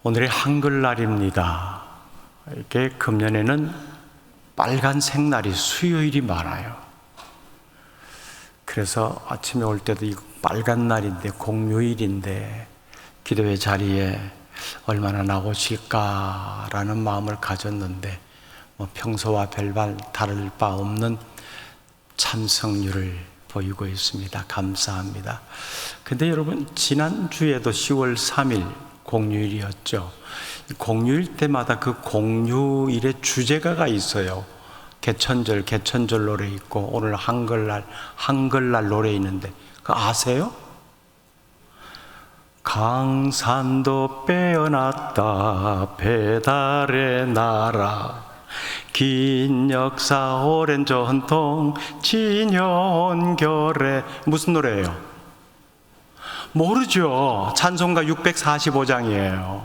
오늘이 한글날입니다. 이렇게 금년에는 빨간색 날이 수요일이 많아요. 그래서 아침에 올 때도 이 빨간 날인데 공휴일인데 기도의 자리에 얼마나 나오실까라는 마음을 가졌는데 평소와 별반 다를 바 없는 참석률을 보이고 있습니다. 감사합니다. 근데 여러분, 지난주에도 10월 3일 공휴일이었죠. 공휴일 때마다 그 공휴일의 주제가가 있어요. 개천절 노래 있고, 오늘 한글날 노래 있는데 그거 아세요? 강산도 빼어났다 배달의 나라, 긴 역사 오랜 전통 지녀온 결에. 무슨 노래예요? 모르죠. 찬송가 645장이에요.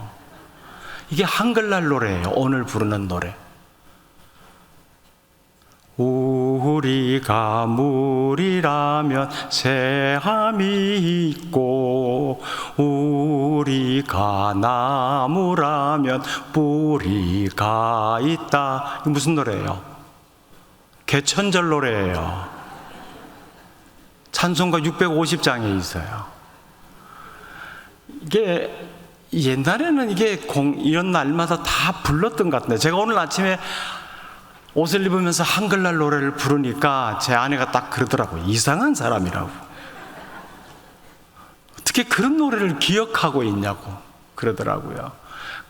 이게 한글날 노래예요. 오늘 부르는 노래. 우리가 물이라면 새함이 있고, 우리가 나무라면 뿌리가 있다. 이게 무슨 노래예요? 개천절 노래예요. 찬송가 650장에 있어요. 이게 옛날에는 이런 날마다 다 불렀던 것 같은데, 제가 오늘 아침에 옷을 입으면서 한글날 노래를 부르니까 제 아내가 딱 그러더라고요. 이상한 사람이라고. 어떻게 그런 노래를 기억하고 있냐고 그러더라고요.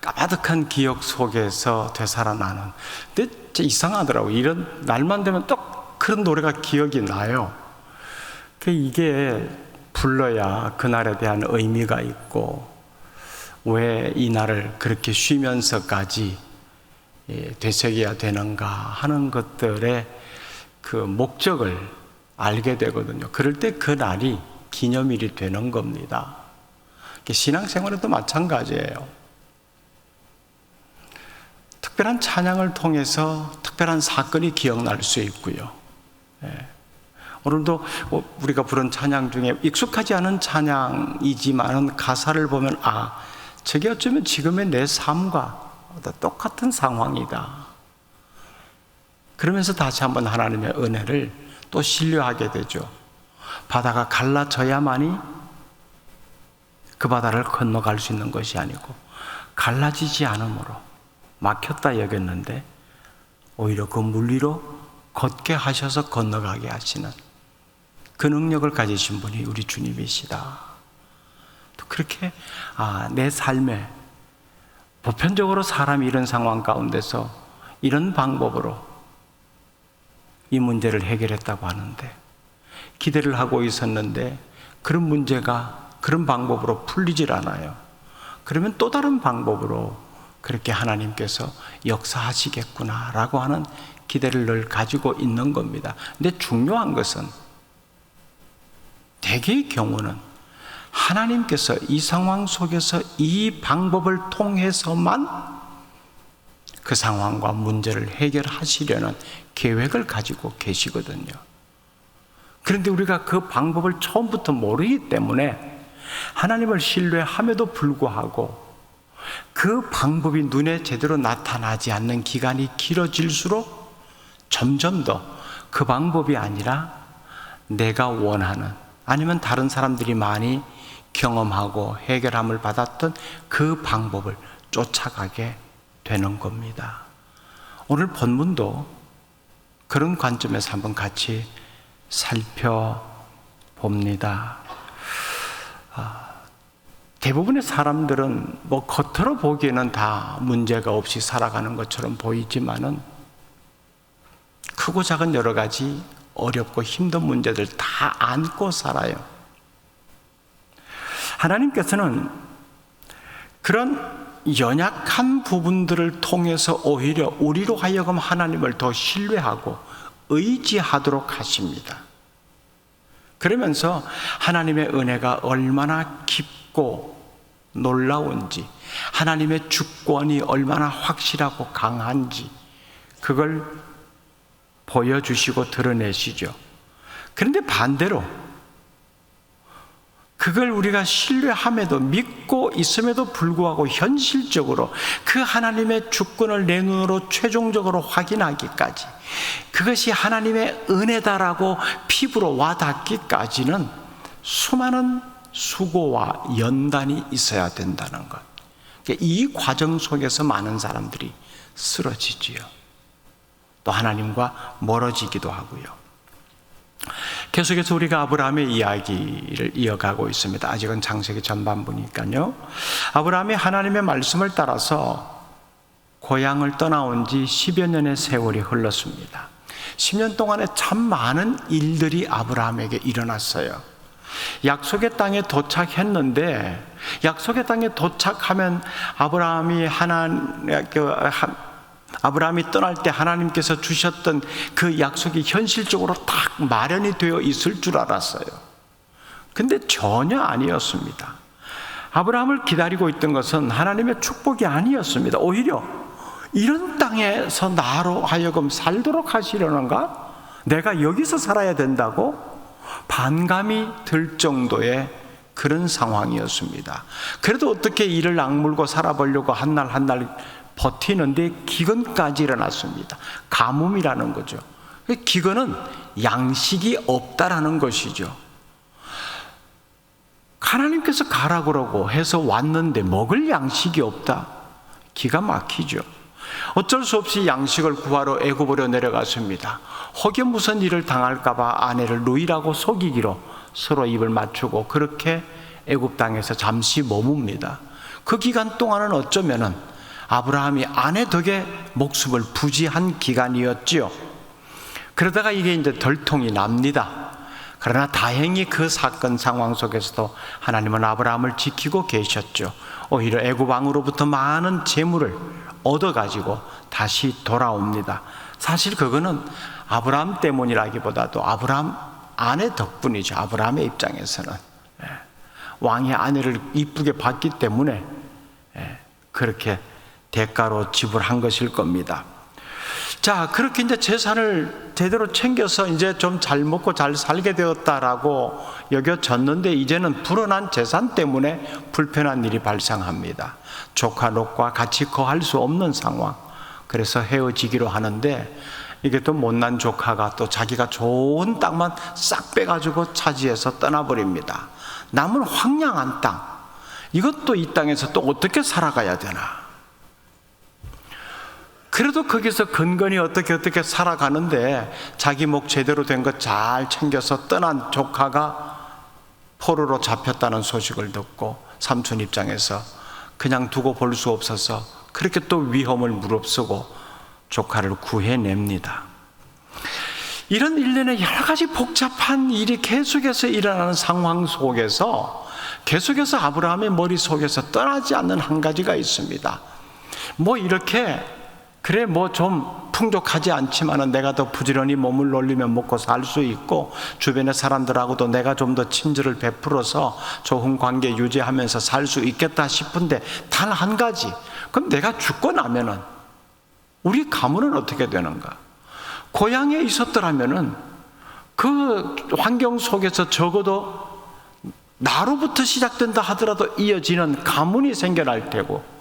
까마득한 기억 속에서 되살아나는. 근데 진짜 이상하더라고요. 이런 날만 되면 또 그런 노래가 기억이 나요. 이게 불러야 그날에 대한 의미가 있고, 왜 이 날을 그렇게 쉬면서까지 되새겨야 되는가 하는 것들의 그 목적을 알게 되거든요. 그럴 때 그 날이 기념일이 되는 겁니다. 신앙생활에도 마찬가지예요. 특별한 찬양을 통해서 특별한 사건이 기억날 수 있고요. 오늘도 우리가 부른 찬양 중에 익숙하지 않은 찬양이지만 가사를 보면 저게 어쩌면 지금의 내 삶과 똑같은 상황이다. 그러면서 다시 한번 하나님의 은혜를 또 신뢰하게 되죠. 바다가 갈라져야만이 그 바다를 건너갈 수 있는 것이 아니고, 갈라지지 않으므로 막혔다 여겼는데 오히려 그 물 위로 걷게 하셔서 건너가게 하시는 그 능력을 가지신 분이 우리 주님이시다. 또 그렇게 내 삶에 보편적으로 사람이 이런 상황 가운데서 이런 방법으로 이 문제를 해결했다고 하는데, 기대를 하고 있었는데 그런 문제가 그런 방법으로 풀리질 않아요. 그러면 또 다른 방법으로 그렇게 하나님께서 역사하시겠구나라고 하는 기대를 늘 가지고 있는 겁니다. 근데 중요한 것은, 대개의 경우는 하나님께서 이 상황 속에서 이 방법을 통해서만 그 상황과 문제를 해결하시려는 계획을 가지고 계시거든요. 그런데 우리가 그 방법을 처음부터 모르기 때문에 하나님을 신뢰함에도 불구하고 그 방법이 눈에 제대로 나타나지 않는 기간이 길어질수록 점점 더 그 방법이 아니라 내가 원하는, 아니면 다른 사람들이 많이 경험하고 해결함을 받았던 그 방법을 쫓아가게 되는 겁니다. 오늘 본문도 그런 관점에서 한번 같이 살펴봅니다. 대부분의 사람들은 겉으로 보기에는 다 문제가 없이 살아가는 것처럼 보이지만은 크고 작은 여러 가지 어렵고 힘든 문제들 다 안고 살아요. 하나님께서는 그런 연약한 부분들을 통해서 오히려 우리로 하여금 하나님을 더 신뢰하고 의지하도록 하십니다. 그러면서 하나님의 은혜가 얼마나 깊고 놀라운지, 하나님의 주권이 얼마나 확실하고 강한지 그걸 보여주시고 드러내시죠. 그런데 반대로 그걸 우리가 신뢰함에도, 믿고 있음에도 불구하고 현실적으로 그 하나님의 주권을 내 눈으로 최종적으로 확인하기까지, 그것이 하나님의 은혜다라고 피부로 와닿기까지는 수많은 수고와 연단이 있어야 된다는 것. 이 과정 속에서 많은 사람들이 쓰러지지요. 또 하나님과 멀어지기도 하고요. 계속해서 우리가 아브라함의 이야기를 이어가고 있습니다. 아직은 창세기 전반부니까요. 아브라함이 하나님의 말씀을 따라서 고향을 떠나온 지 10여 년의 세월이 흘렀습니다. 10년 동안에 참 많은 일들이 아브라함에게 일어났어요. 약속의 땅에 도착했는데, 약속의 땅에 도착하면 아브라함이 떠날 때 하나님께서 주셨던 그 약속이 현실적으로 딱 마련이 되어 있을 줄 알았어요. 근데 전혀 아니었습니다. 아브라함을 기다리고 있던 것은 하나님의 축복이 아니었습니다. 오히려 이런 땅에서 나로 하여금 살도록 하시려는가? 내가 여기서 살아야 된다고? 반감이 들 정도의 그런 상황이었습니다. 그래도 어떻게 이를 악물고 살아보려고 한 날 한 날 버티는데 기근까지 일어났습니다. 가뭄이라는 거죠. 기근은 양식이 없다라는 것이죠. 하나님께서 가라 그러고 해서 왔는데 먹을 양식이 없다. 기가 막히죠. 어쩔 수 없이 양식을 구하러 애굽으로 내려갔습니다. 혹여 무슨 일을 당할까 봐 아내를 누이라고 속이기로 서로 입을 맞추고 그렇게 애굽 땅에서 잠시 머뭅니다. 그 기간 동안은 어쩌면은 아브라함이 아내 덕에 목숨을 부지한 기간이었지요. 그러다가 이게 이제 들통이 납니다. 그러나 다행히 그 사건 상황 속에서도 하나님은 아브라함을 지키고 계셨죠. 오히려 애굽 왕으로부터 많은 재물을 얻어가지고 다시 돌아옵니다. 사실 그거는 아브라함 때문이라기보다도 아브라함 아내 덕분이죠. 아브라함의 입장에서는 왕의 아내를 이쁘게 봤기 때문에 그렇게 대가로 지불한 것일 겁니다. 자, 그렇게 이제 재산을 제대로 챙겨서 이제 좀 잘 먹고 잘 살게 되었다라고 여겨졌는데, 이제는 불어난 재산 때문에 불편한 일이 발생합니다. 조카 롯과 같이 거할 수 없는 상황. 그래서 헤어지기로 하는데, 이게 또 못난 조카가 또 자기가 좋은 땅만 싹 빼가지고 차지해서 떠나버립니다. 남은 황량한 땅, 이것도 이 땅에서 또 어떻게 살아가야 되나. 그래도 거기서 근근히 어떻게 살아가는데, 자기 목 제대로 된 것 잘 챙겨서 떠난 조카가 포로로 잡혔다는 소식을 듣고 삼촌 입장에서 그냥 두고 볼 수 없어서 그렇게 또 위험을 무릅쓰고 조카를 구해냅니다. 이런 일련의 여러 가지 복잡한 일이 계속해서 일어나는 상황 속에서 계속해서 아브라함의 머릿속에서 떠나지 않는 한 가지가 있습니다. 이렇게 그래 좀 풍족하지 않지만은 내가 더 부지런히 몸을 놀리면 먹고 살 수 있고, 주변의 사람들하고도 내가 좀 더 친절을 베풀어서 좋은 관계 유지하면서 살 수 있겠다 싶은데, 단 한 가지, 그럼 내가 죽고 나면은 우리 가문은 어떻게 되는가? 고향에 있었더라면은 그 환경 속에서 적어도 나로부터 시작된다 하더라도 이어지는 가문이 생겨날 테고,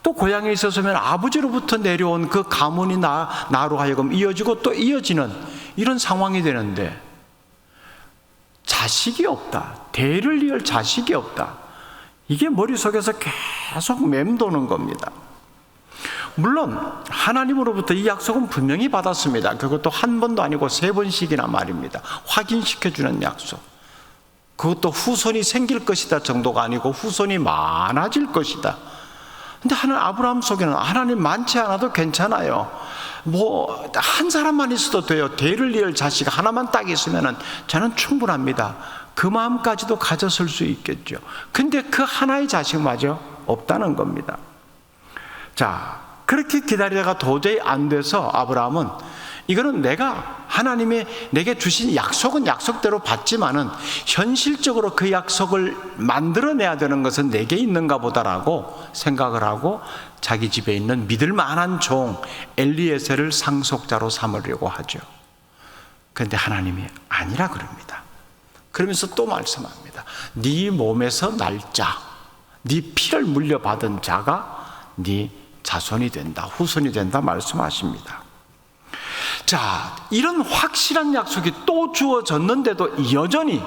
또 고향에 있었으면 아버지로부터 내려온 그 가문이 나로 하여금 이어지고 또 이어지는 이런 상황이 되는데, 자식이 없다, 대를 이을 자식이 없다, 이게 머릿속에서 계속 맴도는 겁니다. 물론 하나님으로부터 이 약속은 분명히 받았습니다. 그것도 한 번도 아니고 3번씩이나 말입니다. 확인시켜주는 약속. 그것도 후손이 생길 것이다 정도가 아니고 후손이 많아질 것이다. 근데 아브라함 속에는 하나님 많지 않아도 괜찮아요. 한 사람만 있어도 돼요. 대를 이을 자식 하나만 딱 있으면 저는 충분합니다. 그 마음까지도 가졌을 수 있겠죠. 근데 그 하나의 자식마저 없다는 겁니다. 자, 그렇게 기다리다가 도저히 안 돼서 아브라함은, 이거는 하나님이 내게 주신 약속은 약속대로 받지만은 현실적으로 그 약속을 만들어내야 되는 것은 내게 있는가 보다라고 생각을 하고 자기 집에 있는 믿을 만한 종 엘리에셀을 상속자로 삼으려고 하죠. 그런데 하나님이 아니라 그럽니다. 그러면서 또 말씀합니다. 네 몸에서 날 자, 네 피를 물려받은 자가 네 자손이 된다, 후손이 된다 말씀하십니다. 자, 이런 확실한 약속이 또 주어졌는데도 여전히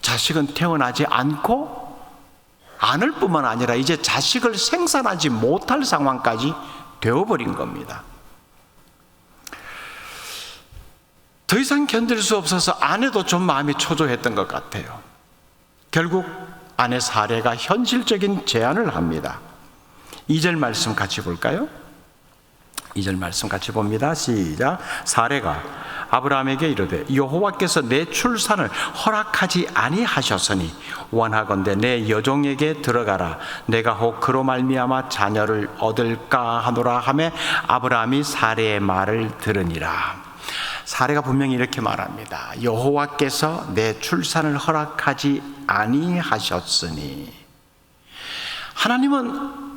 자식은 태어나지 않을 뿐만 아니라 이제 자식을 생산하지 못할 상황까지 되어버린 겁니다. 더 이상 견딜 수 없어서 아내도 좀 마음이 초조했던 것 같아요. 결국 아내 사레가 현실적인 제안을 합니다. 2절 말씀 같이 볼까요? 2절 말씀 같이 봅니다. 시작. 사레가 아브라함에게 이르되 여호와께서 내 출산을 허락하지 아니하셨으니 원하건대 내 여종에게 들어가라. 내가 혹 그로 말미암아 자녀를 얻을까 하노라 하매 아브라함이 사레의 말을 들으니라. 사레가 분명히 이렇게 말합니다. 여호와께서 내 출산을 허락하지 아니하셨으니, 하나님은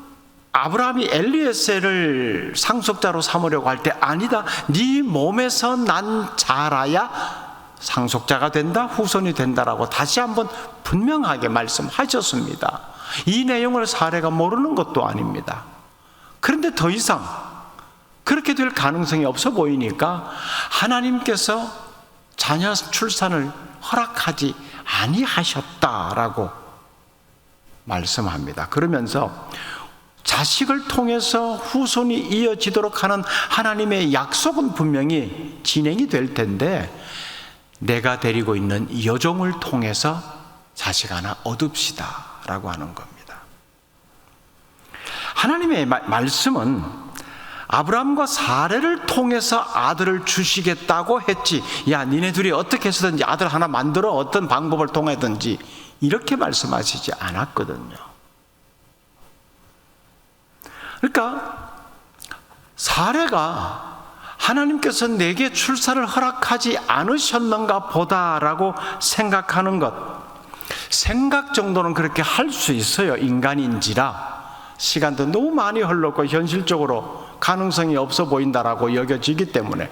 아브라함이 엘리에셀을 상속자로 삼으려고 할 때 아니다, 네 몸에서 난 자라야 상속자가 된다, 후손이 된다라고 다시 한번 분명하게 말씀하셨습니다. 이 내용을 사레가 모르는 것도 아닙니다. 그런데 더 이상 그렇게 될 가능성이 없어 보이니까 하나님께서 자녀 출산을 허락하지 아니하셨다라고 말씀합니다. 그러면서 자식을 통해서 후손이 이어지도록 하는 하나님의 약속은 분명히 진행이 될 텐데, 내가 데리고 있는 여종을 통해서 자식 하나 얻읍시다 라고 하는 겁니다. 하나님의 말씀은 아브라함과 사레를 통해서 아들을 주시겠다고 했지, 야 니네 둘이 어떻게 해서든지 아들 하나 만들어, 어떤 방법을 통해든지, 이렇게 말씀하시지 않았거든요. 그러니까 사레가 하나님께서 내게 출산을 허락하지 않으셨는가 보다라고 생각하는 것, 생각 정도는 그렇게 할 수 있어요. 인간인지라 시간도 너무 많이 흘렀고 현실적으로 가능성이 없어 보인다라고 여겨지기 때문에.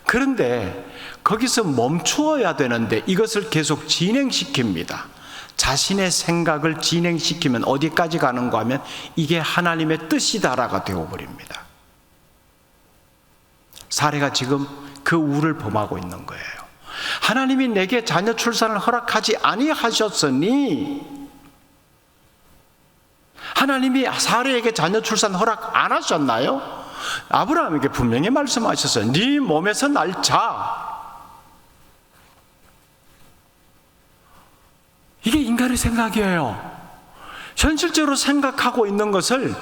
그런데 거기서 멈추어야 되는데 이것을 계속 진행시킵니다. 자신의 생각을 진행시키면 어디까지 가는가 하면 이게 하나님의 뜻이다라가 되어버립니다. 사레가 지금 그 우를 범하고 있는 거예요. 하나님이 내게 자녀 출산을 허락하지 아니하셨으니, 하나님이 사레에게 자녀 출산 허락 안 하셨나요? 아브라함에게 분명히 말씀하셨어요. 네 몸에서 날 자. 이게 인간의 생각이에요. 현실적으로 생각하고 있는 것을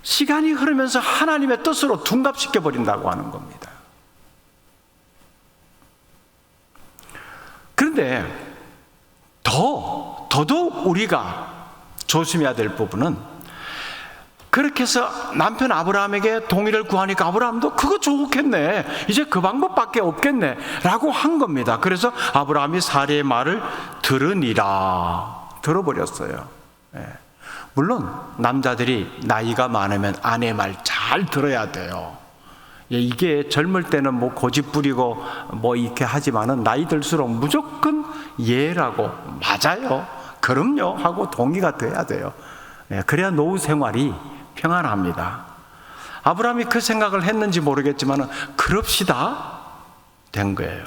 시간이 흐르면서 하나님의 뜻으로 둔갑시켜 버린다고 하는 겁니다. 그런데 더더욱 우리가 조심해야 될 부분은, 그렇게 해서 남편 아브라함에게 동의를 구하니까 아브라함도 그거 좋겠네, 이제 그 방법밖에 없겠네 라고 한 겁니다. 그래서 아브라함이 사레의 말을 들어버렸어요. 물론 남자들이 나이가 많으면 아내 말 잘 들어야 돼요. 이게 젊을 때는 뭐 고집 부리고 뭐 이렇게 하지만은 나이 들수록 무조건 예라고, 맞아요, 그럼요 하고 동의가 돼야 돼요. 그래야 노후 생활이 평안합니다. 아브라함이 그 생각을 했는지 모르겠지만 그럽시다 된 거예요.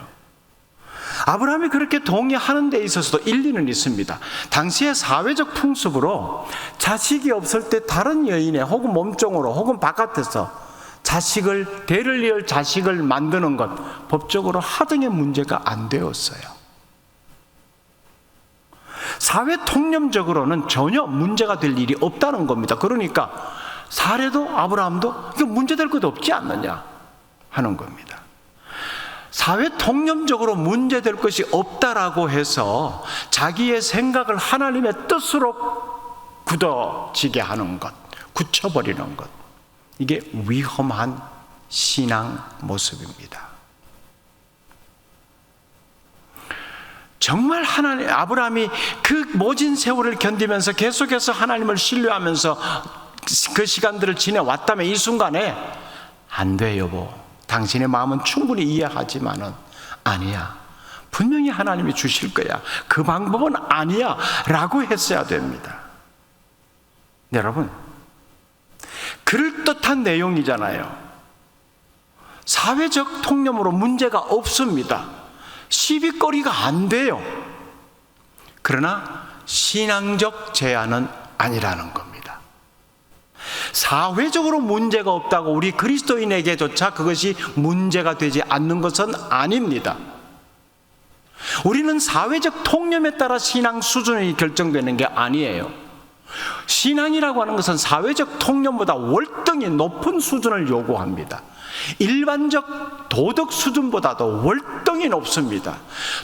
아브라함이 그렇게 동의하는 데 있어서도 일리는 있습니다. 당시의 사회적 풍습으로 자식이 없을 때 다른 여인의 혹은 몸종으로 혹은 바깥에서 대를 이을 자식을 만드는 것, 법적으로 하등의 문제가 안 되었어요. 사회 통념적으로는 전혀 문제가 될 일이 없다는 겁니다. 그러니까 사레도 아브라함도 이게 문제될 것도 없지 않느냐 하는 겁니다. 사회 통념적으로 문제될 것이 없다라고 해서 자기의 생각을 하나님의 뜻으로 굳어지게 하는 것, 굳혀버리는 것, 이게 위험한 신앙 모습입니다. 정말 아브라함이 그 모진 세월을 견디면서 계속해서 하나님을 신뢰하면서 그 시간들을 지내왔다면 이 순간에 안 돼 여보, 당신의 마음은 충분히 이해하지만은 아니야, 분명히 하나님이 주실 거야. 그 방법은 아니야 라고 했어야 됩니다. 여러분, 그럴듯한 내용이잖아요. 사회적 통념으로 문제가 없습니다. 시비거리가 안 돼요. 그러나 신앙적 제한은 아니라는 겁니다. 사회적으로 문제가 없다고 우리 그리스도인에게조차 그것이 문제가 되지 않는 것은 아닙니다. 우리는 사회적 통념에 따라 신앙 수준이 결정되는 게 아니에요. 신앙이라고 하는 것은 사회적 통념보다 월등히 높은 수준을 요구합니다. 일반적 도덕 수준보다도 월등히 높습니다.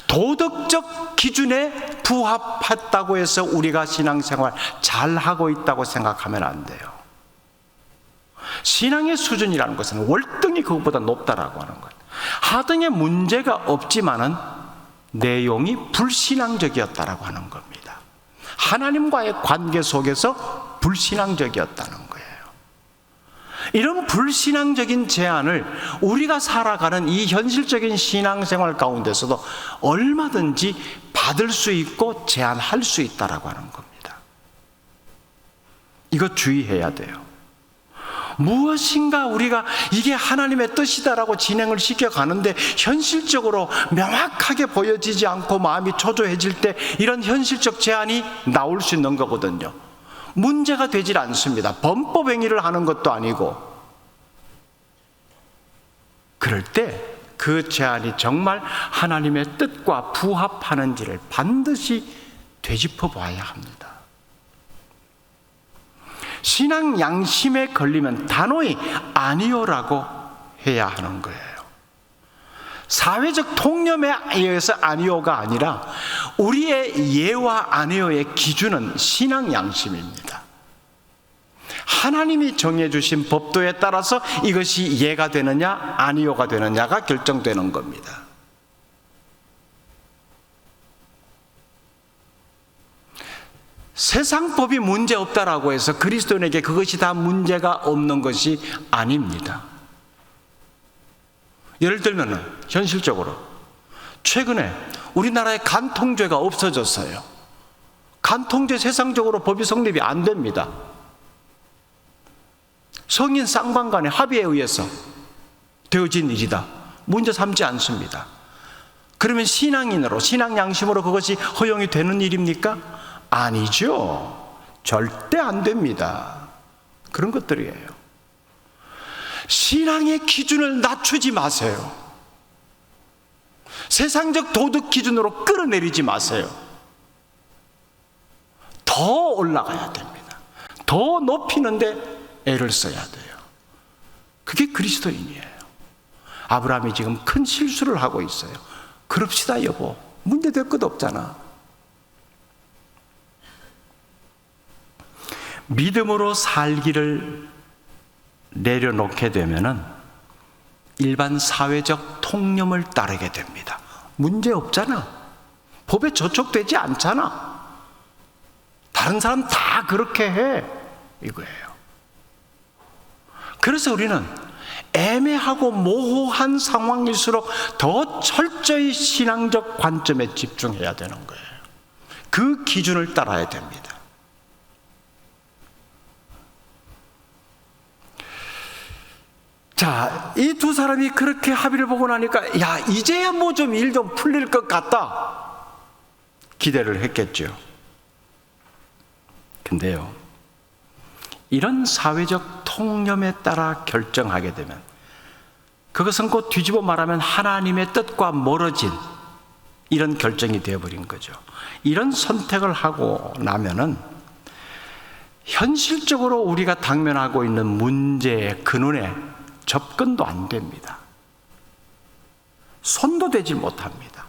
도덕적 기준에 부합했다고 해서 우리가 신앙생활 잘하고 있다고 생각하면 안 돼요. 신앙의 수준이라는 것은 월등히 그것보다 높다라고 하는 것. 하등의 문제가 없지만은 내용이 불신앙적이었다라고 하는 겁니다. 하나님과의 관계 속에서 불신앙적이었다는 거예요. 이런 불신앙적인 제안을 우리가 살아가는 이 현실적인 신앙생활 가운데서도 얼마든지 받을 수 있고 제안할 수 있다라고 하는 겁니다. 이거 주의해야 돼요. 무엇인가 우리가 이게 하나님의 뜻이다라고 진행을 시켜가는데 현실적으로 명확하게 보여지지 않고 마음이 초조해질 때 이런 현실적 제한이 나올 수 있는 거거든요. 문제가 되질 않습니다. 범법 행위를 하는 것도 아니고. 그럴 때 그 제한이 정말 하나님의 뜻과 부합하는지를 반드시 되짚어 봐야 합니다. 신앙 양심에 걸리면 단호히 아니요라고 해야 하는 거예요. 사회적 통념에 의해서 아니요가 아니라 우리의 예와 아니요의 기준은 신앙 양심입니다. 하나님이 정해주신 법도에 따라서 이것이 예가 되느냐 아니요가 되느냐가 결정되는 겁니다. 세상 법이 문제 없다라고 해서 그리스도인에게 그것이 다 문제가 없는 것이 아닙니다. 예를 들면 현실적으로 최근에 우리나라에 간통죄가 없어졌어요. 간통죄 세상적으로 법이 성립이 안 됩니다. 성인 쌍방간의 합의에 의해서 되어진 일이다. 문제 삼지 않습니다. 그러면 신앙인으로 신앙 양심으로 그것이 허용이 되는 일입니까? 아니죠. 절대 안 됩니다. 그런 것들이에요. 신앙의 기준을 낮추지 마세요. 세상적 도덕 기준으로 끌어내리지 마세요. 더 올라가야 됩니다. 더 높이는데 애를 써야 돼요. 그게 그리스도인이에요. 아브라함이 지금 큰 실수를 하고 있어요. 그럽시다 여보. 문제될 것 없잖아. 믿음으로 살기를 내려놓게 되면은 일반 사회적 통념을 따르게 됩니다. 문제 없잖아. 법에 저촉되지 않잖아. 다른 사람 다 그렇게 해. 이거예요. 그래서 우리는 애매하고 모호한 상황일수록 더 철저히 신앙적 관점에 집중해야 되는 거예요. 그 기준을 따라야 됩니다. 자, 이 두 사람이 그렇게 합의를 보고 나니까 야, 이제야 뭐 좀 일 좀 풀릴 것 같다 기대를 했겠죠. 근데요, 이런 사회적 통념에 따라 결정하게 되면 그것은 곧 뒤집어 말하면 하나님의 뜻과 멀어진 이런 결정이 되어버린 거죠. 이런 선택을 하고 나면은 현실적으로 우리가 당면하고 있는 문제의 근원에 접근도 안 됩니다. 손도 대지 못합니다.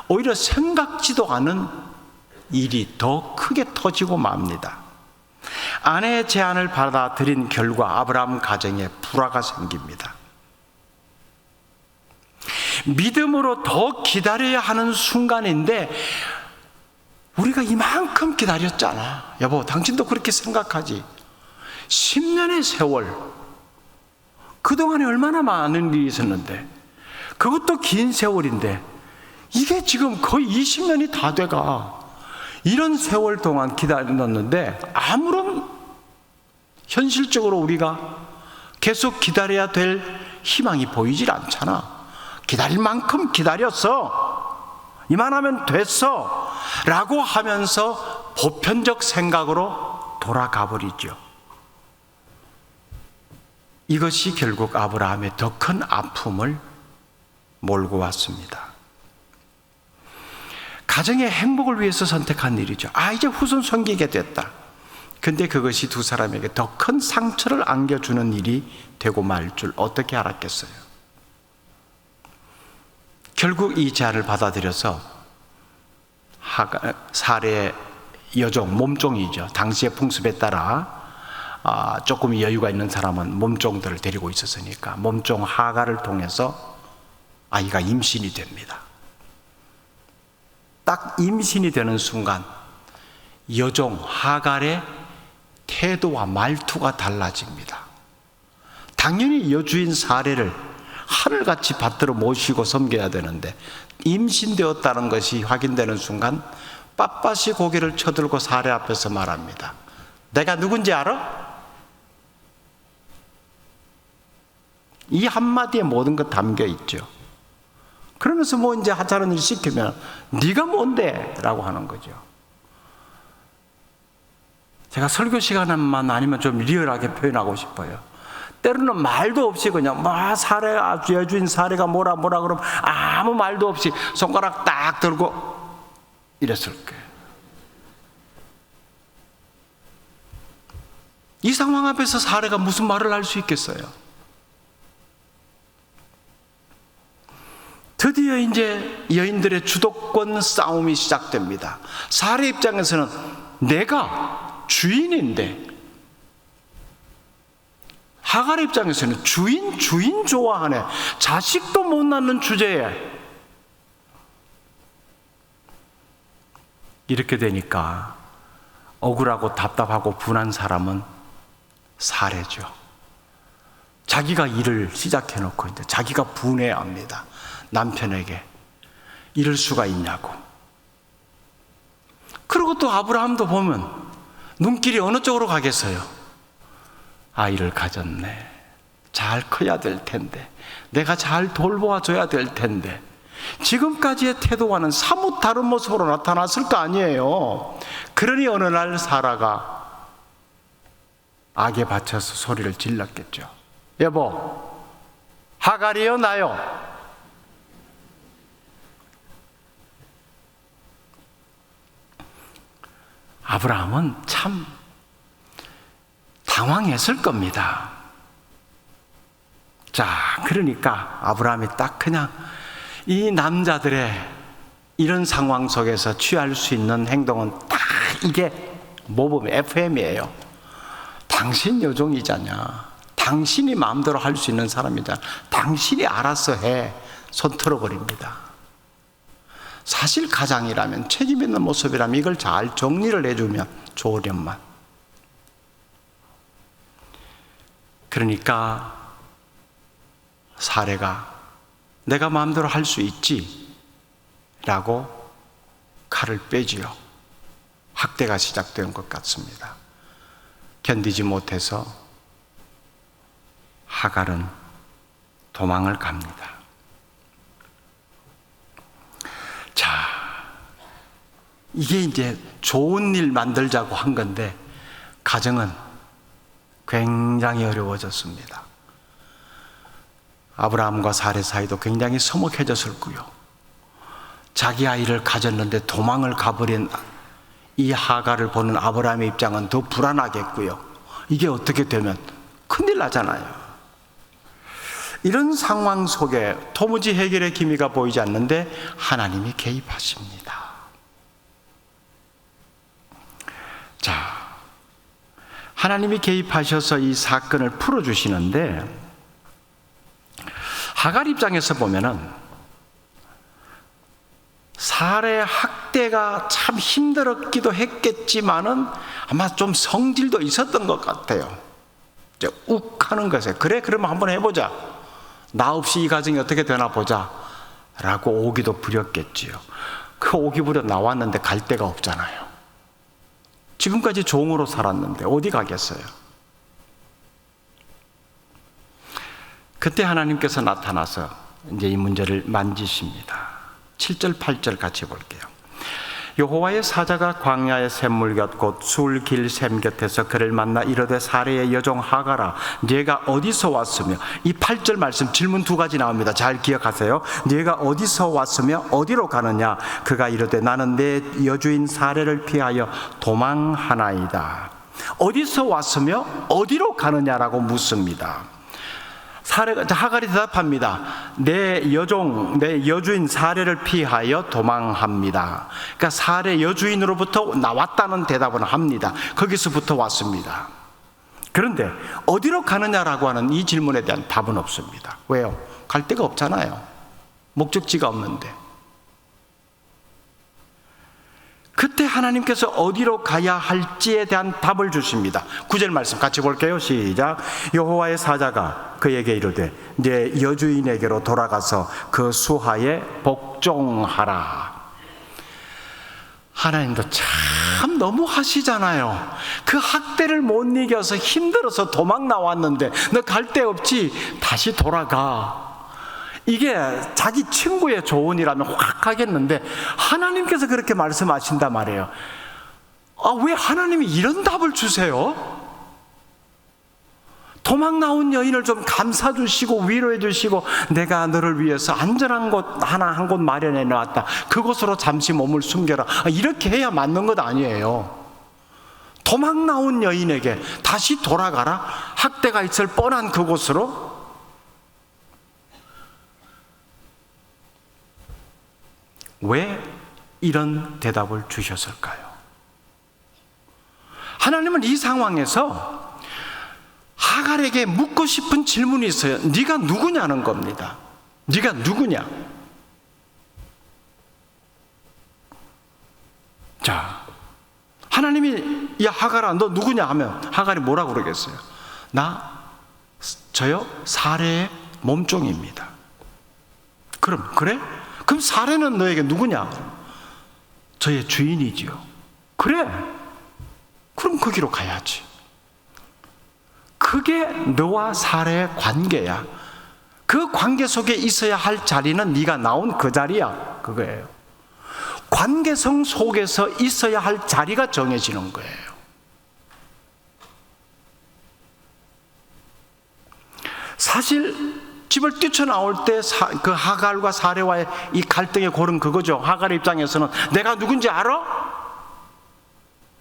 오히려 생각지도 않은 일이 더 크게 터지고 맙니다. 아내의 제안을 받아들인 결과 아브라함 가정에 불화가 생깁니다. 믿음으로 더 기다려야 하는 순간인데 우리가 이만큼 기다렸잖아. 여보, 당신도 그렇게 생각하지. 10년의 세월, 그동안에 얼마나 많은 일이 있었는데, 그것도 긴 세월인데 이게 지금 거의 20년이 다 돼가 이런 세월 동안 기다렸는데 아무런 현실적으로 우리가 계속 기다려야 될 희망이 보이질 않잖아. 기다릴 만큼 기다렸어, 이만하면 됐어 라고 하면서 보편적 생각으로 돌아가 버리죠. 이것이 결국 아브라함의 더 큰 아픔을 몰고 왔습니다. 가정의 행복을 위해서 선택한 일이죠. 이제 후손 섬기게 됐다. 근데 그것이 두 사람에게 더 큰 상처를 안겨주는 일이 되고 말 줄 어떻게 알았겠어요? 결국 이 제안을 받아들여서 사례 여종, 몸종이죠. 당시의 풍습에 따라 조금 여유가 있는 사람은 몸종들을 데리고 있었으니까 몸종 하가를 통해서 아이가 임신이 됩니다. 딱 임신이 되는 순간 여종 하갈의 태도와 말투가 달라집니다. 당연히 여주인 사례를 하늘같이 받들어 모시고 섬겨야 되는데 임신되었다는 것이 확인되는 순간 빳빳이 고개를 쳐들고 사례 앞에서 말합니다. 내가 누군지 알아? 이 한마디에 모든 것 담겨 있죠. 그러면서 뭐 이제 하찮은 일 시키면 네가 뭔데? 라고 하는 거죠. 제가 설교 시간만 아니면 좀 리얼하게 표현하고 싶어요. 때로는 말도 없이 그냥 여주인 사례가 뭐라 그러면 아무 말도 없이 손가락 딱 들고 이랬을 거예요. 이 상황 앞에서 사례가 무슨 말을 할 수 있겠어요? 드디어 이제 여인들의 주도권 싸움이 시작됩니다. 사례 입장에서는 내가 주인인데, 하갈 입장에서는 주인 좋아하네. 자식도 못 낳는 주제에. 이렇게 되니까 억울하고 답답하고 분한 사람은 사례죠. 자기가 일을 시작해놓고 이제 자기가 분해합니다. 남편에게 이럴 수가 있냐고. 그리고 또 아브라함도 보면 눈길이 어느 쪽으로 가겠어요? 아이를 가졌네. 잘 커야 될 텐데, 내가 잘 돌보아줘야 될 텐데. 지금까지의 태도와는 사뭇 다른 모습으로 나타났을 거 아니에요. 그러니 어느 날 사라가 악에 받쳐서 소리를 질렀겠죠. 여보, 하갈이요 나요? 아브라함은 참 당황했을 겁니다. 자, 그러니까 아브라함이 딱 그냥 이 남자들의 이런 상황 속에서 취할 수 있는 행동은 딱 이게 모범 FM이에요. 당신 여종이잖아. 당신이 마음대로 할 수 있는 사람이잖아. 당신이 알아서 해. 손 틀어버립니다. 사실 가장이라면, 책임 있는 모습이라면 이걸 잘 정리를 해주면 좋으련만. 그러니까 사례가 내가 마음대로 할 수 있지 라고 칼을 빼지요. 학대가 시작된 것 같습니다. 견디지 못해서 하갈은 도망을 갑니다. 자, 이게 이제 좋은 일 만들자고 한 건데 가정은 굉장히 어려워졌습니다. 아브라함과 사례 사이도 굉장히 서먹해졌을 거요. 자기 아이를 가졌는데 도망을 가버린 이 하갈을 보는 아브라함의 입장은 더 불안하겠고요. 이게 어떻게 되면 큰일 나잖아요. 이런 상황 속에 도무지 해결의 기미가 보이지 않는데 하나님이 개입하십니다. 자, 하나님이 개입하셔서 이 사건을 풀어주시는데 하갈 입장에서 보면은 사례 학대가 참 힘들었기도 했겠지만은 아마 좀 성질도 있었던 것 같아요. 이제 욱 하는 것에 그래 그러면 한번 해보자. 나 없이 이 가정이 어떻게 되나 보자 라고 오기도 부렸겠지요. 그 오기 부려 나왔는데 갈 데가 없잖아요. 지금까지 종으로 살았는데 어디 가겠어요? 그때 하나님께서 나타나서 이제 이 문제를 만지십니다. 7절 8절 같이 볼게요. 여호와의 사자가 광야의 샘물 곁 곧 술길 샘 곁에서 그를 만나 이르되 사레의 여종 하가라 네가 어디서 왔으며, 이 8절 말씀 질문 두 가지 나옵니다. 잘 기억하세요. 네가 어디서 왔으며 어디로 가느냐. 그가 이르되 나는 내 여주인 사레를 피하여 도망하나이다. 어디서 왔으며 어디로 가느냐라고 묻습니다. 하갈이 대답합니다. 내 여주인 사레를 피하여 도망합니다. 그러니까 사레 여주인으로부터 나왔다는 대답은 합니다. 거기서부터 왔습니다. 그런데 어디로 가느냐라고 하는 이 질문에 대한 답은 없습니다. 왜요? 갈 데가 없잖아요. 목적지가 없는데. 그때 하나님께서 어디로 가야 할지에 대한 답을 주십니다. 9절 말씀 같이 볼게요. 시작. 여호와의 사자가 그에게 이르되 네 여주인에게로 돌아가서 그 수하에 복종하라. 하나님도 참 너무 하시잖아요. 그 학대를 못 이겨서 힘들어서 도망 나왔는데 너 갈 데 없지? 다시 돌아가. 이게 자기 친구의 조언이라면 확 하겠는데 하나님께서 그렇게 말씀하신단 말이에요. 왜 하나님이 이런 답을 주세요? 도망 나온 여인을 좀 감싸 주시고 위로해 주시고 내가 너를 위해서 안전한 곳 하나 한 곳 마련해 놨다. 그곳으로 잠시 몸을 숨겨라. 이렇게 해야 맞는 것 아니에요. 도망 나온 여인에게 다시 돌아가라. 학대가 있을 뻔한 그곳으로. 왜 이런 대답을 주셨을까요? 하나님은 이 상황에서 하갈에게 묻고 싶은 질문이 있어요. 네가 누구냐는 겁니다. 네가 누구냐? 자, 하나님이 야 하갈아 너 누구냐 하면 하갈이 뭐라고 그러겠어요? 저요 사레의 몸종입니다. 그래? 그럼 사레는 너에게 누구냐? 저의 주인이지요. 그래? 그럼 거기로 가야지. 그게 너와 사레의 관계야. 그 관계 속에 있어야 할 자리는 네가 나온 그 자리야. 그거예요. 관계성 속에서 있어야 할 자리가 정해지는 거예요. 사실 집을 뛰쳐나올 때 그 하갈과 사레와의 이 갈등의 고른 그거죠. 하갈의 입장에서는 내가 누군지 알아?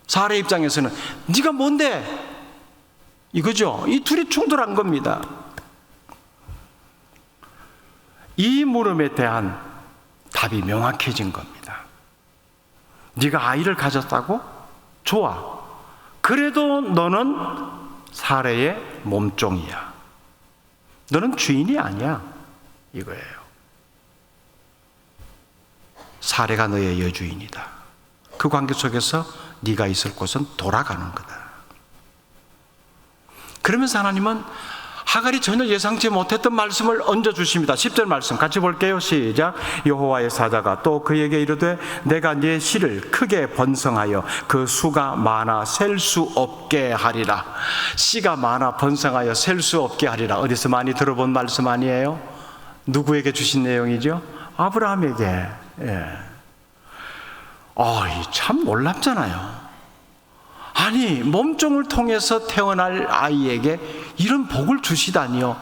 사레의 입장에서는 네가 뭔데? 이거죠. 이 둘이 충돌한 겁니다. 이 물음에 대한 답이 명확해진 겁니다. 네가 아이를 가졌다고? 좋아. 그래도 너는 사레의 몸종이야. 너는 주인이 아니야. 이거예요. 사레가 너의 여주인이다. 그 관계 속에서 네가 있을 곳은 돌아가는 거다. 그러면서 하나님은 하갈이 전혀 예상치 못했던 말씀을 얹어주십니다. 10절 말씀 같이 볼게요. 시작. 여호와의 사자가 또 그에게 이르되 내가 네 씨를 크게 번성하여 그 수가 많아 셀 수 없게 하리라. 씨가 많아 번성하여 셀 수 없게 하리라. 어디서 많이 들어본 말씀 아니에요? 누구에게 주신 내용이죠? 아브라함에게. 참 놀랍잖아요. 아니 몸종을 통해서 태어날 아이에게 이런 복을 주시다니요.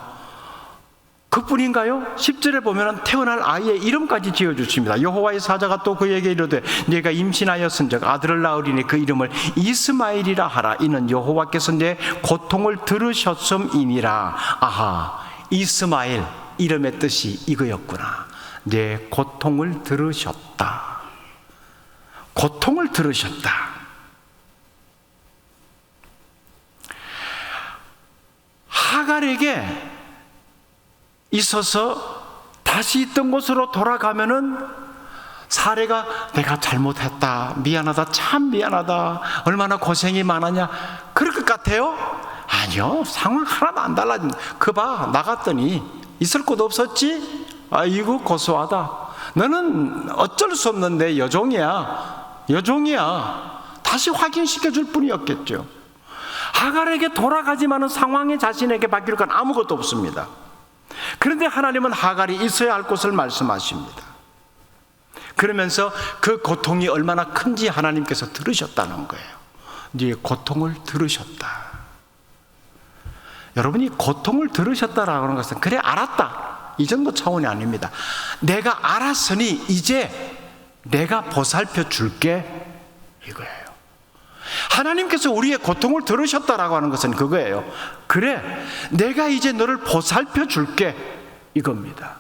그뿐인가요? 10절에 보면 태어날 아이의 이름까지 지어주십니다. 여호와의 사자가 또 그에게 이르되 네가 임신하였은즉 아들을 낳으리니 그 이름을 이스마엘이라 하라. 이는 여호와께서 내 고통을 들으셨음이니라. 아하, 이스마엘 이름의 뜻이 이거였구나. 내 고통을 들으셨다. 고통을 들으셨다. 하갈에게 있어서 다시 있던 곳으로 돌아가면은 사레가 내가 잘못했다, 미안하다, 참 미안하다, 얼마나 고생이 많았냐 그럴 것 같아요? 아니요, 상황 하나도 안 달라진. 그 봐 나갔더니 있을 곳 없었지? 이거 고소하다. 너는 어쩔 수 없는 내 여종이야. 다시 확인시켜 줄 뿐이었겠죠. 하갈에게 돌아가지만은 상황이 자신에게 바뀔 건 아무것도 없습니다. 그런데 하나님은 하갈이 있어야 할 곳을 말씀하십니다. 그러면서 그 고통이 얼마나 큰지 하나님께서 들으셨다는 거예요. 네 고통을 들으셨다. 여러분이 고통을 들으셨다라고 하는 것은 그래 알았다 이 정도 차원이 아닙니다. 내가 알았으니 이제 내가 보살펴 줄게 이거예요. 하나님께서 우리의 고통을 들으셨다라고 하는 것은 그거예요. 그래 내가 이제 너를 보살펴 줄게 이겁니다.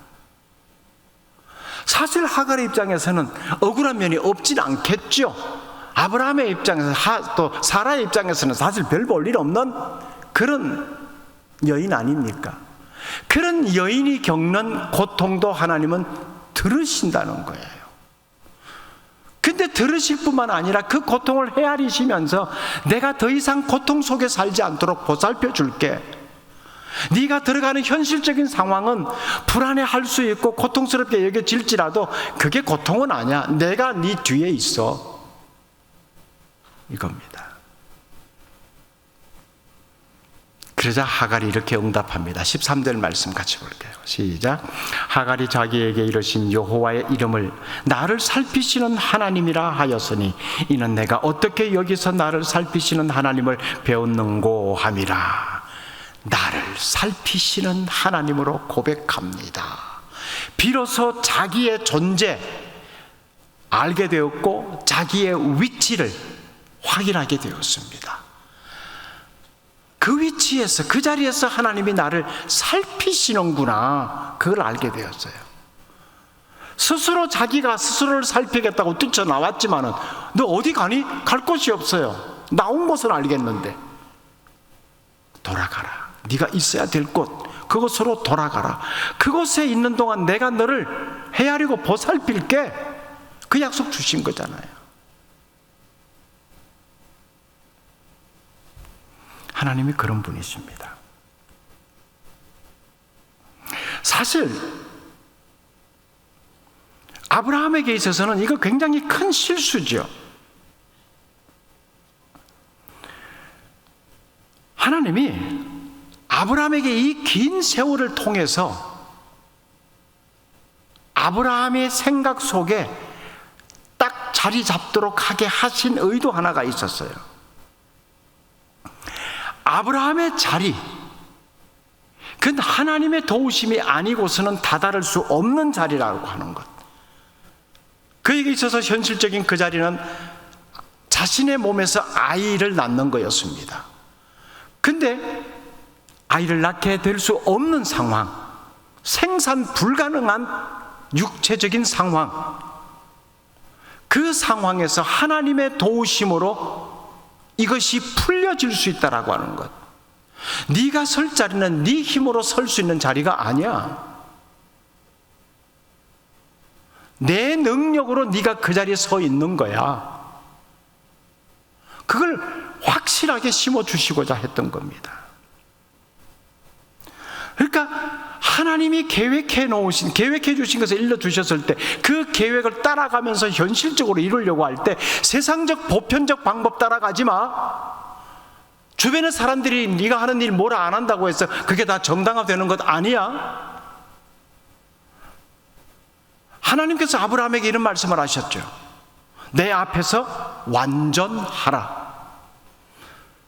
사실 하갈의 입장에서는 억울한 면이 없진 않겠죠. 아브라함의 입장에서 또 사라의 입장에서는 사실 별 볼 일 없는 그런 여인 아닙니까? 그런 여인이 겪는 고통도 하나님은 들으신다는 거예요. 근데 들으실 뿐만 아니라 그 고통을 헤아리시면서 내가 더 이상 고통 속에 살지 않도록 보살펴 줄게. 네가 들어가는 현실적인 상황은 불안해할 수 있고 고통스럽게 여겨질지라도 그게 고통은 아니야. 내가 네 뒤에 있어 이겁니다. 그러자 하갈이 이렇게 응답합니다. 13절 말씀 같이 볼게요. 시작. 하갈이 자기에게 이르신 여호와의 이름을 나를 살피시는 하나님이라 하였으니 이는 내가 어떻게 여기서 나를 살피시는 하나님을 배웠는고 함이라. 나를 살피시는 하나님으로 고백합니다. 비로소 자기의 존재 알게 되었고 자기의 위치를 확인하게 되었습니다. 그 위치에서 그 자리에서 하나님이 나를 살피시는구나 그걸 알게 되었어요. 스스로 자기가 스스로를 살피겠다고 뛰쳐나왔지만은 너 어디 가니? 갈 곳이 없어요. 나온 곳은 알겠는데 돌아가라. 네가 있어야 될 곳 그곳으로 돌아가라. 그곳에 있는 동안 내가 너를 헤아리고 보살필게 그 약속 주신 거잖아요. 하나님이 그런 분이십니다. 사실 아브라함에게 있어서는 이거 굉장히 큰 실수죠. 하나님이 아브라함에게 이 긴 세월을 통해서 아브라함의 생각 속에 딱 자리 잡도록 하게 하신 의도 하나가 있었어요. 아브라함의 자리, 그건 하나님의 도우심이 아니고서는 다다를 수 없는 자리라고 하는 것. 그에게 있어서 현실적인 그 자리는 자신의 몸에서 아이를 낳는 거였습니다. 근데 아이를 낳게 될 수 없는 상황, 생산 불가능한 육체적인 상황, 그 상황에서 하나님의 도우심으로 이것이 풀려질 수 있다라고 하는 것. 네가 설 자리는 네 힘으로 설 수 있는 자리가 아니야. 내 능력으로 네가 그 자리에 서 있는 거야. 그걸 확실하게 심어주시고자 했던 겁니다. 그러니까 하나님이 계획해 주신 것을 일러주셨을 때 그 계획을 따라가면서 현실적으로 이루려고 할 때 세상적 보편적 방법 따라가지 마. 주변의 사람들이 네가 하는 일 뭐라 안 한다고 해서 그게 다 정당화되는 것 아니야. 하나님께서 아브라함에게 이런 말씀을 하셨죠. 내 앞에서 완전하라.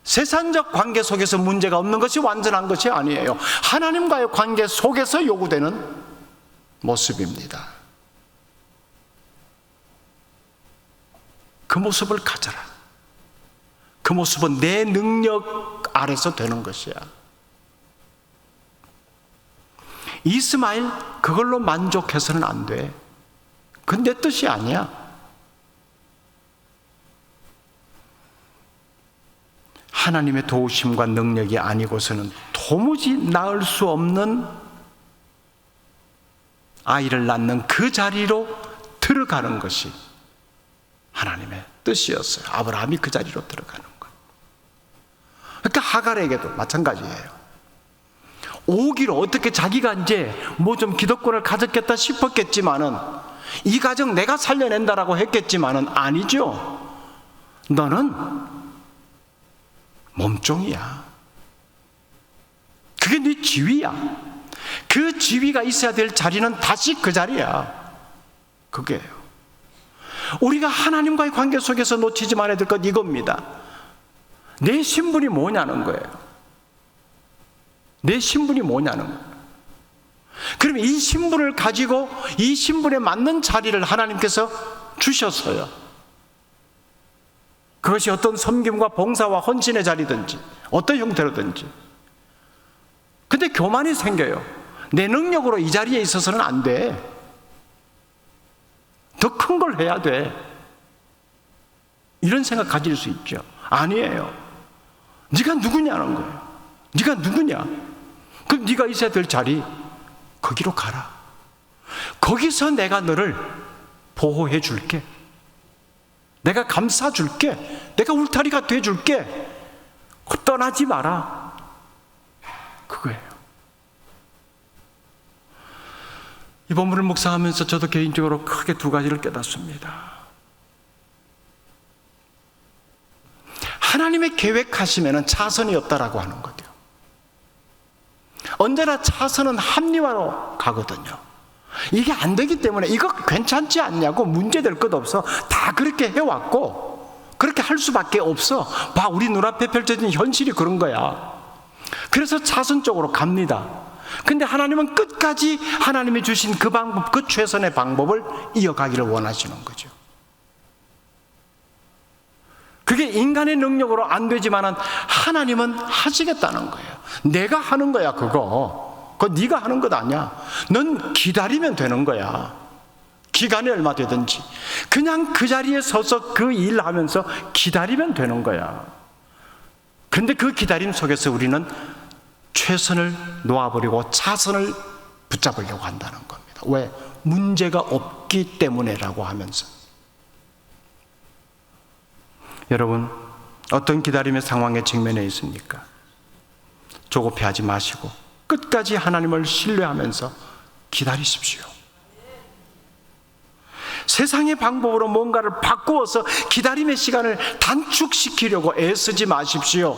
세상적 관계 속에서 문제가 없는 것이 완전한 것이 아니에요. 하나님과의 관계 속에서 요구되는 모습입니다. 그 모습을 가져라. 그 모습은 내 능력 아래서 되는 것이야. 이스마엘 그걸로 만족해서는 안 돼. 그건 내 뜻이 아니야. 하나님의 도우심과 능력이 아니고서는 도무지 낳을 수 없는 아이를 낳는 그 자리로 들어가는 것이 하나님의 뜻이었어요. 아브라함이 그 자리로 들어가는 것. 그러니까 하갈에게도 마찬가지예요. 오기로 어떻게 자기가 이제 뭐 좀 기득권을 가졌겠다 싶었겠지만은, 이 가정 내가 살려낸다라고 했겠지만은 아니죠. 너는 몸종이야. 그게 네 지위야. 그 지위가 있어야 될 자리는 다시 그 자리야. 그게요. 우리가 하나님과의 관계 속에서 놓치지 말아야 될 것 이겁니다. 내 신분이 뭐냐는 거예요. 내 신분이 뭐냐는 거예요. 그럼 이 신분을 가지고 이 신분에 맞는 자리를 하나님께서 주셨어요. 그것이 어떤 섬김과 봉사와 헌신의 자리든지 어떤 형태로든지. 근데 교만이 생겨요. 내 능력으로 이 자리에 있어서는 안 돼. 더 큰 걸 해야 돼. 이런 생각 가질 수 있죠. 아니에요. 네가 누구냐는 거예요. 네가 누구냐? 그럼 네가 있어야 될 자리 거기로 가라. 거기서 내가 너를 보호해 줄게. 내가 감싸 줄게. 내가 울타리가 돼 줄게. 떠나지 마라. 그거예요. 이 본문을 묵상하면서 저도 개인적으로 크게 두 가지를 깨닫습니다. 하나님의 계획하시면 차선이 없다라고 하는 거죠. 언제나 차선은 합리화로 가거든요. 이게 안 되기 때문에 이거 괜찮지 않냐고 문제될 것 없어. 다 그렇게 해왔고 그렇게 할 수밖에 없어. 봐, 우리 눈앞에 펼쳐진 현실이 그런 거야. 그래서 차선적으로 갑니다. 근데 하나님은 끝까지 하나님이 주신 그 방법, 그 최선의 방법을 이어가기를 원하시는 거죠. 그게 인간의 능력으로 안 되지만은 하나님은 하시겠다는 거예요. 내가 하는 거야, 그거. 그거 네가 하는 것 아니야. 넌 기다리면 되는 거야. 기간이 얼마 되든지. 그냥 그 자리에 서서 그 일 하면서 기다리면 되는 거야. 근데 그 기다림 속에서 우리는 최선을 놓아버리고 차선을 붙잡으려고 한다는 겁니다. 왜? 문제가 없기 때문에라고 하면서. 여러분, 어떤 기다림의 상황에 직면해 있습니까? 조급해하지 마시고 끝까지 하나님을 신뢰하면서 기다리십시오. 세상의 방법으로 뭔가를 바꾸어서 기다림의 시간을 단축시키려고 애쓰지 마십시오.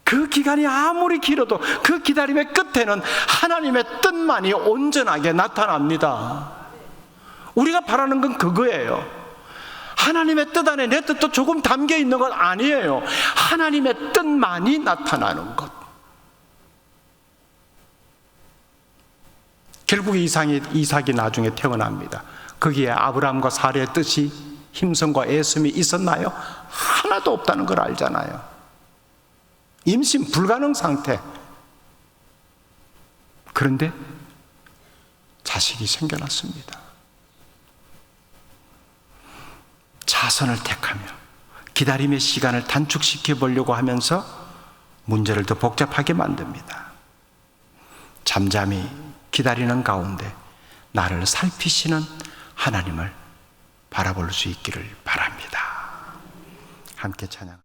그 기간이 아무리 길어도 그 기다림의 끝에는 하나님의 뜻만이 온전하게 나타납니다. 우리가 바라는 건 그거예요. 하나님의 뜻 안에 내 뜻도 조금 담겨 있는 건 아니에요. 하나님의 뜻만이 나타나는 것. 결국 이삭이 나중에 태어납니다. 거기에 아브라함과 사라의 뜻이, 힘성과 애씀이 있었나요? 하나도 없다는 걸 알잖아요. 임신 불가능 상태. 그런데 자식이 생겨났습니다. 차선을 택하며 기다림의 시간을 단축시켜 보려고 하면서 문제를 더 복잡하게 만듭니다. 잠잠히 기다리는 가운데 나를 살피시는 하나님을 바라볼 수 있기를 바랍니다. 함께 찬양.